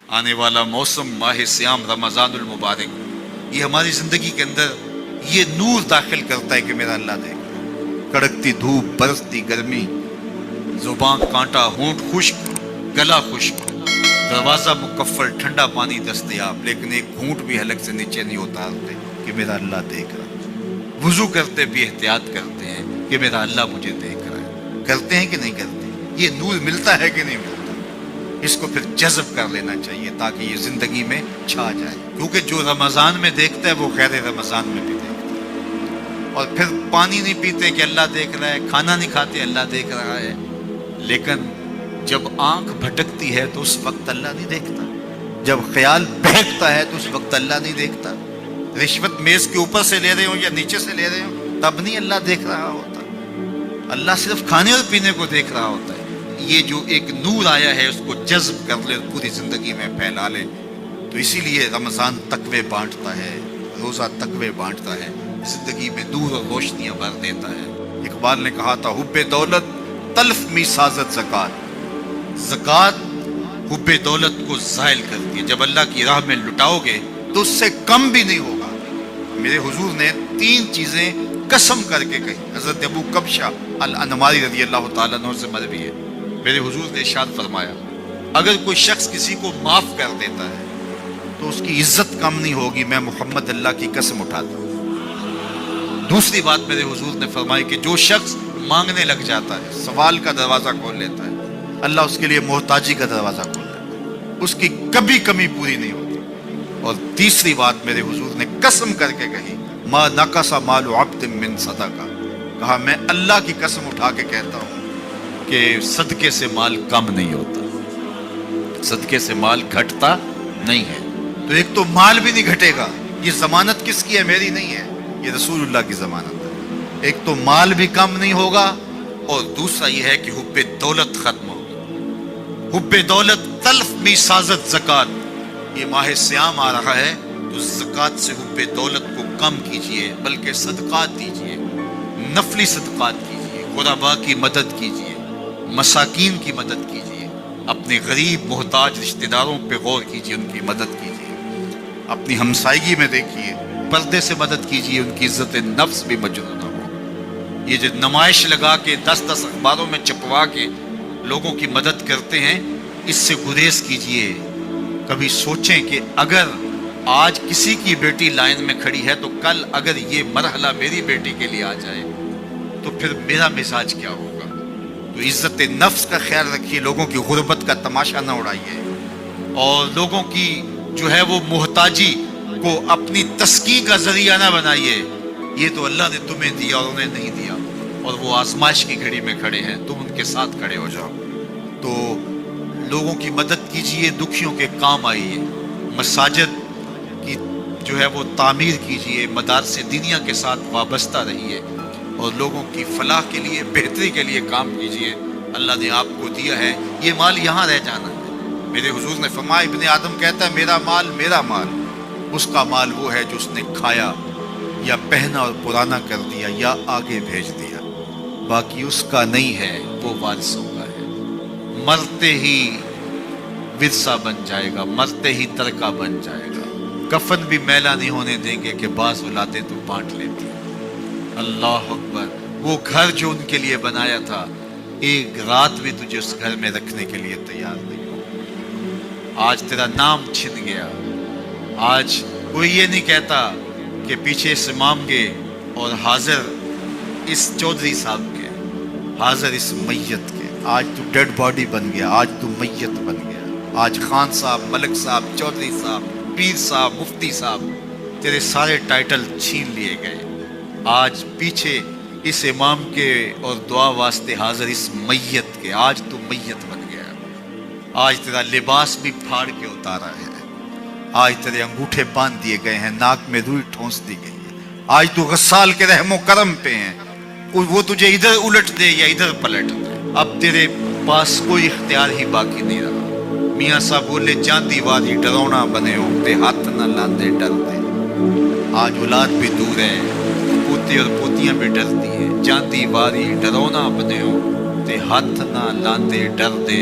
آنے والا موسم ماہ سیام رمضان المبارک، یہ ہماری زندگی کے اندر یہ نور داخل کرتا ہے کہ میرا اللہ دیکھ رہا ہے۔ کڑکتی دھوپ، برستی گرمی، زبان کانٹا، ہونٹ خشک، گلا خشک، دروازہ مقفل، ٹھنڈا پانی دستیاب، لیکن ایک گھونٹ بھی حلق سے نیچے نہیں اتارتے کہ میرا اللہ دیکھ رہا ہے۔ وضو کرتے بھی احتیاط کرتے ہیں کہ میرا اللہ مجھے دیکھ رہا ہے۔ کرتے ہیں کہ نہیں کرتے؟ یہ نور ملتا ہے کہ نہیں ملتا؟ اس کو پھر جذب کر لینا چاہیے تاکہ یہ زندگی میں چھا جائے، کیونکہ جو رمضان میں دیکھتا ہے وہ غیر رمضان میں بھی دیکھتا ہے۔ اور پھر پانی نہیں پیتے کہ اللہ دیکھ رہا ہے، کھانا نہیں کھاتے اللہ دیکھ رہا ہے، لیکن جب آنکھ بھٹکتی ہے تو اس وقت اللہ نہیں دیکھتا، جب خیال بہکتا ہے تو اس وقت اللہ نہیں دیکھتا۔ رشوت میز کے اوپر سے لے رہے ہو یا نیچے سے لے رہے ہو تب نہیں اللہ دیکھ رہا ہوتا، اللہ صرف کھانے اور پینے کو دیکھ رہا ہوتا ہے۔ یہ جو ایک نور آیا ہے اس کو جذب کر لے، پوری زندگی میں پھیلا لے۔ تو اسی لیے رمضان تقوی بانٹتا ہے، روزہ تقوی بانٹتا ہے، زندگی میں نور اور روشنیاں بھر دیتا ہے۔ اقبال نے کہا تھا حب دولت تلف می سازت زکات، زکات حب دولت کو زائل کرتی ہے۔ جب اللہ کی راہ میں لٹاؤ گے تو اس سے کم بھی نہیں ہوگا۔ میرے حضور نے 3 چیزیں قسم کر کے کہی۔ حضرت ابو کبشہ الانماری رضی اللہ تعالیٰ عنہ سے مروی ہے، میرے حضور نے ارشاد فرمایا اگر کوئی شخص کسی کو معاف کر دیتا ہے تو اس کی عزت کم نہیں ہوگی، میں محمد اللہ کی قسم اٹھاتا ہوں۔ دوسری بات میرے حضور نے فرمائی کہ جو شخص مانگنے لگ جاتا ہے، سوال کا دروازہ کھول لیتا ہے، اللہ اس کے لیے محتاجی کا دروازہ کھول لیتا ہے، اس کی کبھی کمی پوری نہیں ہوتی۔ اور تیسری بات میرے حضور نے قسم کر کے کہی ما نقص مال عبد من صدقہ، کہا میں اللہ کی قسم اٹھا کے کہتا ہوں کہ صدقے سے مال کم نہیں ہوتا، صدقے سے مال گھٹتا نہیں ہے۔ تو ایک تو مال بھی نہیں گھٹے گا، یہ ضمانت کس کی ہے؟ میری نہیں ہے، یہ رسول اللہ کی ضمانت ہے۔ ایک تو مال بھی کم نہیں ہوگا، اور دوسرا یہ ہے کہ حب دولت ختم ہوگی۔ حب دولت تلف می سازت زکات، یہ ماہ سیام آ رہا ہے تو زکات سے حب دولت کو کم کیجئے، بلکہ صدقات دیجئے، نفلی صدقات کیجئے، غرباء کی مدد کیجئے، مساکین کی مدد کیجئے، اپنے غریب محتاج رشتہ داروں پہ غور کیجئے، ان کی مدد کیجئے، اپنی ہمسائیگی میں دیکھیے، پردے سے مدد کیجئے، ان کی عزت نفس بھی مجروح نہ ہو۔ یہ جو نمائش لگا کے 10 اخباروں میں چھپوا کے لوگوں کی مدد کرتے ہیں، اس سے گریز کیجئے۔ کبھی سوچیں کہ اگر آج کسی کی بیٹی لائن میں کھڑی ہے تو کل اگر یہ مرحلہ میری بیٹی کے لیے آ جائے تو پھر میرا مزاج کیا ہوگا؟ تو عزت نفس کا خیال رکھیے، لوگوں کی غربت کا تماشا نہ اڑائیے، اور لوگوں کی جو ہے وہ محتاجی کو اپنی تسکین کا ذریعہ نہ بنائیے۔ یہ تو اللہ نے تمہیں دیا اور انہیں نہیں دیا، اور وہ آزمائش کی گھڑی میں کھڑے ہیں، تم ان کے ساتھ کھڑے ہو جاؤ۔ تو لوگوں کی مدد کیجئے، دکھیوں کے کام آئیے، مساجد کی جو ہے وہ تعمیر کیجئے، مدارس دینیہ کے ساتھ وابستہ رہیے، اور لوگوں کی فلاح کے لیے، بہتری کے لیے کام کیجئے۔ اللہ نے آپ کو دیا ہے، یہ مال یہاں رہ جانا ہے۔ میرے حضور نے فرمایا ابن آدم کہتا ہے میرا مال میرا مال، اس کا مال وہ ہے جو اس نے کھایا یا پہنا اور پرانا کر دیا یا آگے بھیج دیا، باقی اس کا نہیں ہے، وہ وارثوں کا ہے۔ مرتے ہی ورثہ بن جائے گا، مرتے ہی ترکہ بن جائے گا۔ کفن بھی میلا نہیں ہونے دیں گے کہ بعض اولادیں تو بانٹ لیتی۔ اللہ اکبر، وہ گھر جو ان کے لیے بنایا تھا، ایک رات بھی تجھے اس گھر میں رکھنے کے لیے تیار نہیں ہو۔ آج تیرا نام چھن گیا، آج کوئی یہ نہیں کہتا کہ پیچھے اس امام کے اور حاضر اس چودھری صاحب کے، حاضر اس میت کے۔ آج تو ڈیڈ باڈی بن گیا، آج تو میت بن گیا۔ آج خان صاحب، ملک صاحب، چودھری صاحب، پیر صاحب، مفتی صاحب، تیرے سارے ٹائٹل چھین لیے گئے۔ آج پیچھے اس امام کے اور دعا واسطے حاضر اس میت کے، آج تو میت بن گیا۔ آج تیرا لباس بھی پھاڑ کے اتارا ہے، آج تیرے انگوٹھے باندھ دیے گئے ہیں، ناک میں روئی ٹھونس دی گئی ہے۔ آج تو غسال کے رحم و کرم پہ ہیں، وہ تجھے ادھر الٹ دے یا ادھر پلٹ دے، اب تیرے پاس کوئی اختیار ہی باقی نہیں رہا۔ میاں صاحب بولے جان دیواری ڈرونا بنے ہو تے ہاتھ نہ لاندے ڈر دے۔ آج اولاد بھی دور ہے، پوتے اور پوتیاں بھی ڈرتی ہیں، جان دیواری ڈرونا بنے ہو تے ہاتھ نہ لاندے ڈر دے،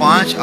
5